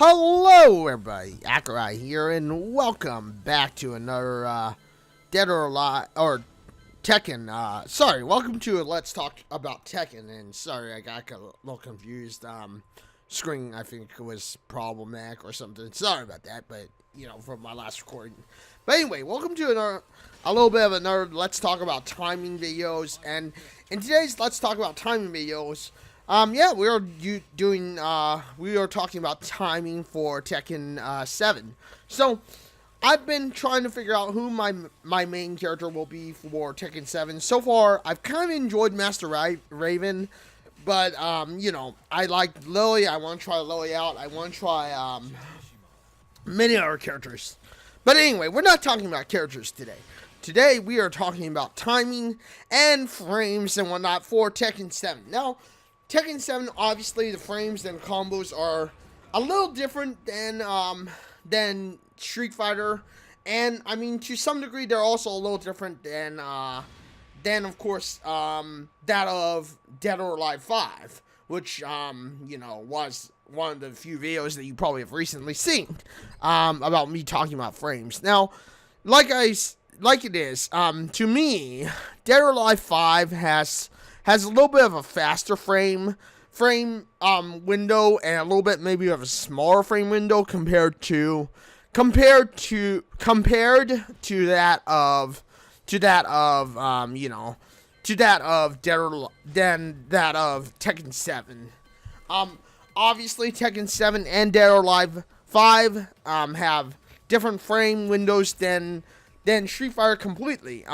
Hello, everybody. Accureye here, and welcome back to another Dead or Alive or Tekken. Welcome to Let's Talk About Tekken. And sorry, I got a little confused. Screen, I think, was problematic or something. Sorry about that, but from my last recording. But anyway, welcome to a little bit of another Let's Talk About Timing videos. And in today's Let's Talk About Timing videos, we are talking about timing for Tekken 7. So, I've been trying to figure out who my main character will be for Tekken 7. So far, I've kind of enjoyed Master Raven, but, I like Lily. I want to try Lily out. I want to try, many other characters. But anyway, we're not talking about characters today. Today, we are talking about timing and frames and whatnot for Tekken 7. Now, Tekken 7, obviously, the frames and combos are a little different than Street Fighter, and I mean, to some degree, they're also a little different than of course, that of Dead or Alive 5, which was one of the few videos that you probably have recently seen about me talking about frames. Now, to me, Dead or Alive 5 has a little bit of a faster frame window and a little bit maybe of a smaller frame window compared to that of Tekken 7. Obviously Tekken 7 and Dead or Alive 5 have different frame windows than Street Fighter completely.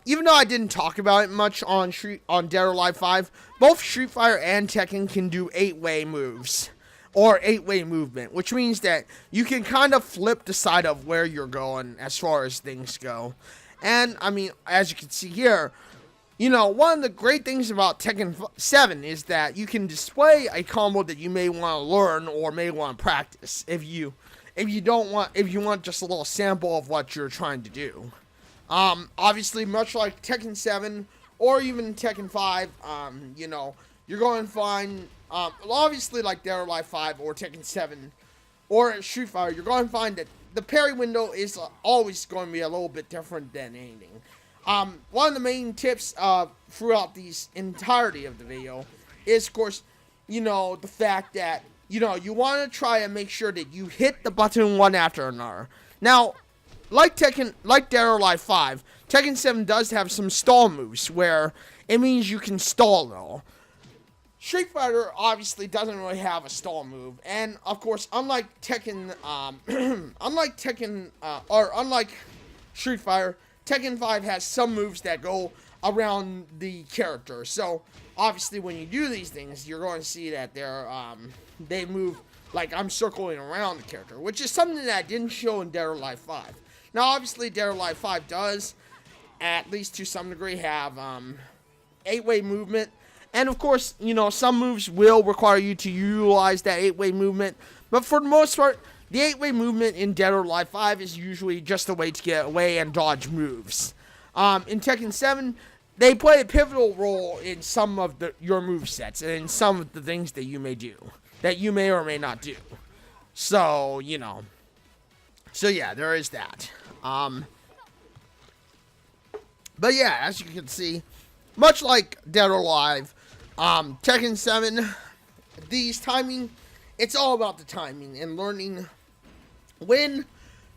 Even though I didn't talk about it much on Dead or Alive 5, both Street Fighter and Tekken can do 8-way moves, or 8-way movement, which means that you can kind of flip the side of where you're going as far as things go. And, I mean, as you can see here, one of the great things about Tekken 7 is that you can display a combo that you may want to learn or may want to practice if you want just a little sample of what you're trying to do. Obviously, much like Tekken 7 or even Tekken 5, you're going to find, obviously like Dead or Alive 5 or Tekken 7 or Street Fighter, you're going to find that the parry window is always going to be a little bit different than anything. One of the main tips throughout the entirety of the video is, of course, the fact that, you want to try and make sure that you hit the button one after another. Now, like Dead or Alive 5, Tekken 7 does have some stall moves where it means you can stall though. Street Fighter obviously doesn't really have a stall move, and of course, unlike Street Fighter, Tekken 5 has some moves that go around the character. So obviously, when you do these things, you're going to see that they move like I'm circling around the character, which is something that I didn't show in Dead or Alive 5. Now, obviously, Dead or Alive 5 does, at least to some degree, have 8-way movement. And, of course, some moves will require you to utilize that 8-way movement. But for the most part, the 8-way movement in Dead or Alive 5 is usually just a way to get away and dodge moves. In Tekken 7, they play a pivotal role in some of your movesets and in some of the things that you may do, that you may or may not do. So, So, yeah, there is that. But yeah, as you can see, much like Dead or Alive, Tekken 7, it's all about the timing and learning when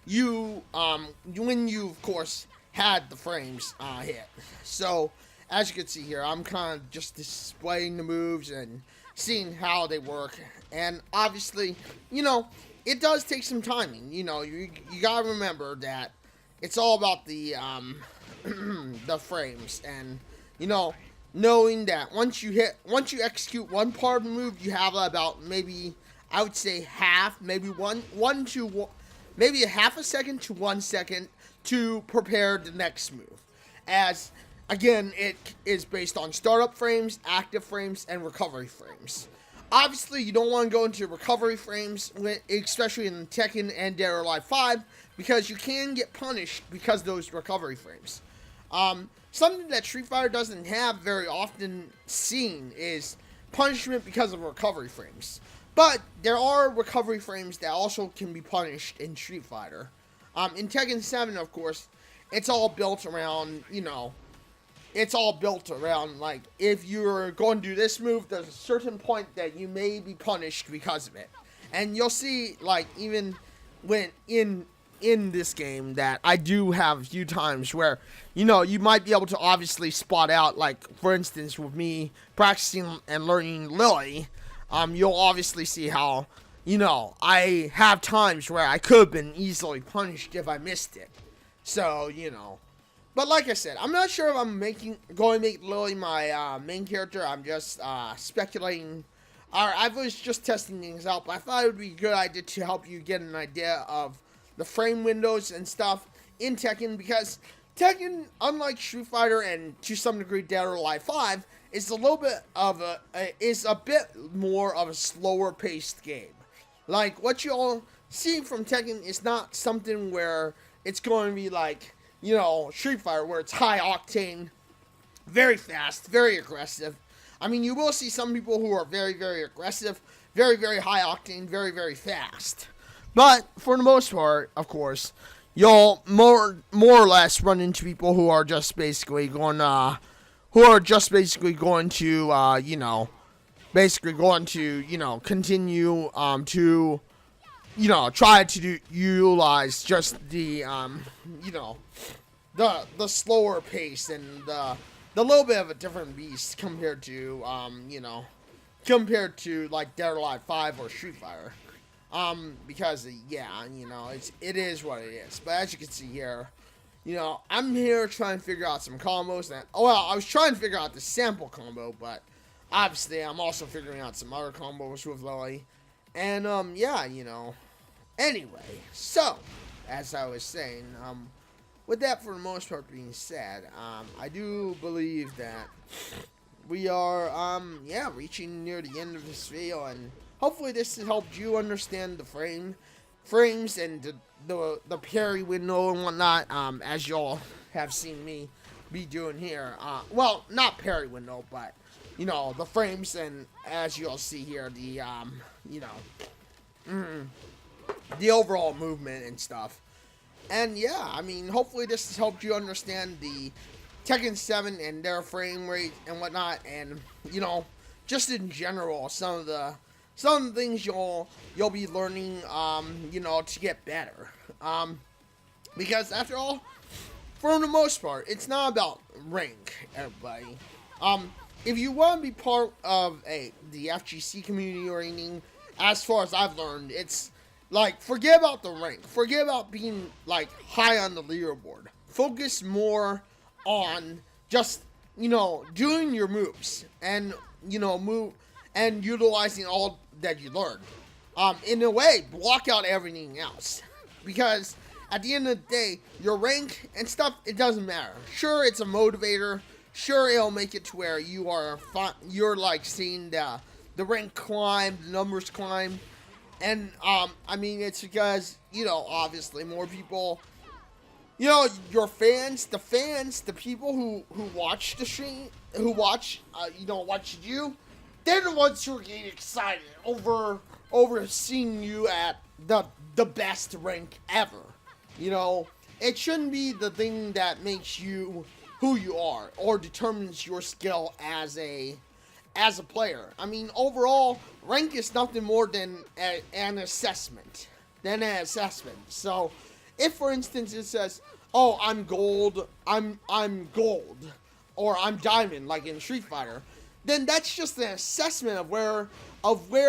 you, of course, had the frames, hit. So, as you can see here, I'm kind of just displaying the moves and seeing how they work. And obviously, it does take some timing. You gotta remember that it's all about the the frames, and knowing that once you execute one part of the move, you have about maybe, I would say half, maybe maybe a half a second to 1 second to prepare the next move. As again, it is based on startup frames, active frames, and recovery frames. Obviously, you don't want to go into recovery frames, especially in Tekken and Dead or Alive 5, because you can get punished because of those recovery frames. Something that Street Fighter doesn't have very often seen is punishment because of recovery frames. But there are recovery frames that also can be punished in Street Fighter. In Tekken 7, of course, it's all built around, like, if you're going to do this move, there's a certain point that you may be punished because of it. And you'll see, like, even when in this game, that I do have a few times where, you might be able to obviously spot out, like, for instance, with me practicing and learning Lily, you'll obviously see how, I have times where I could have been easily punished if I missed it. So, But like I said, I'm not sure if I'm going to make Lily my main character. I'm just speculating. I was just testing things out, but I thought it would be a good idea to help you get an idea of the frame windows and stuff in Tekken, because Tekken, unlike Street Fighter and to some degree Dead or Alive 5, is a bit more of a slower paced game. Like, what you'll see from Tekken is not something where it's going to be like, Street Fighter, where it's high octane, very fast, very aggressive. I mean, you will see some people who are very, very aggressive, very, very high octane, very, very fast. But for the most part, of course, you'll more or less run into people who are just basically going to, continue to, try to utilize just the, the slower pace and the little bit of a different beast compared to, like Dead or Alive 5 or Street Fighter. Because, it is what it is. But as you can see here, I'm here trying to figure out some combos. I was trying to figure out the sample combo, but obviously I'm also figuring out some other combos with Lily. And, anyway, so, as I was saying, with that for the most part being said, I do believe that we are, reaching near the end of this video, and hopefully this has helped you understand the frames and the parry window and whatnot, as y'all have seen me be doing here. Well, not parry window, but, the frames, and as you'll see here, the, the overall movement and stuff. And yeah, I mean, hopefully this has helped you understand the Tekken 7 and their frame rate and whatnot, and, just in general, some of the things you'll be learning, to get better. Because after all, for the most part, it's not about rank, everybody. If you want to be part of the FGC community or anything, as far as I've learned, it's like, forget about the rank. Forget about being, like, high on the leaderboard. Focus more on just, doing your moves and, and utilizing all that you learn. In a way, block out everything else. Because at the end of the day, your rank and stuff, it doesn't matter. Sure, it's a motivator. Sure, it'll make it to where you're like seeing the rank climb, the numbers climb. And, I mean, it's because, obviously more people, your fans, the people who watch the stream, who watch you, they're the ones who are getting excited over seeing you at the best rank ever. It shouldn't be the thing that makes you who you are or determines your skill as a player. I mean, overall, rank is nothing more than an assessment. So, if for instance it says, "Oh, I'm gold," or "I'm diamond," like in Street Fighter, then that's just an assessment of where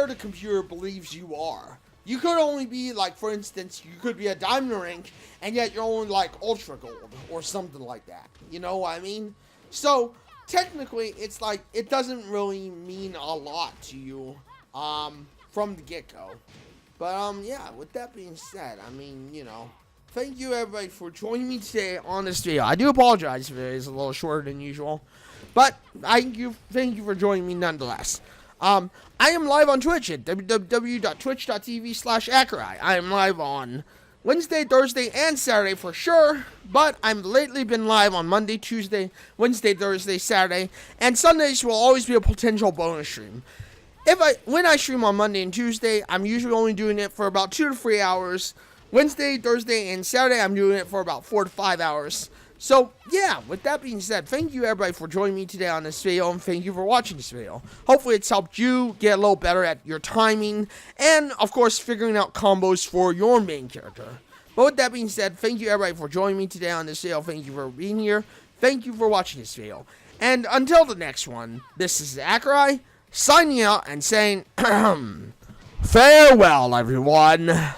the computer believes you are. You could only be, like, for instance, you could be a diamond rank, and yet you're only, like, ultra gold, or something like that. You know what I mean? So, technically, it's like, it doesn't really mean a lot to you, from the get-go. But, yeah, with that being said, I mean, thank you, everybody, for joining me today on this video. I do apologize if it is a little shorter than usual, but thank you for joining me nonetheless. I am live on Twitch at www.twitch.tv/Accureye. I am live on Wednesday, Thursday, and Saturday for sure, but I've lately been live on Monday, Tuesday, Wednesday, Thursday, Saturday, and Sundays will always be a potential bonus stream. When I stream on Monday and Tuesday, I'm usually only doing it for about 2 to 3 hours. Wednesday, Thursday, and Saturday, I'm doing it for about 4 to 5 hours. So, yeah, with that being said, thank you everybody for joining me today on this video, and thank you for watching this video. Hopefully it's helped you get a little better at your timing, and, of course, figuring out combos for your main character. But with that being said, thank you everybody for joining me today on this video. Thank you for being here. Thank you for watching this video. And until the next one, this is Accureye, signing out and saying, farewell, everyone.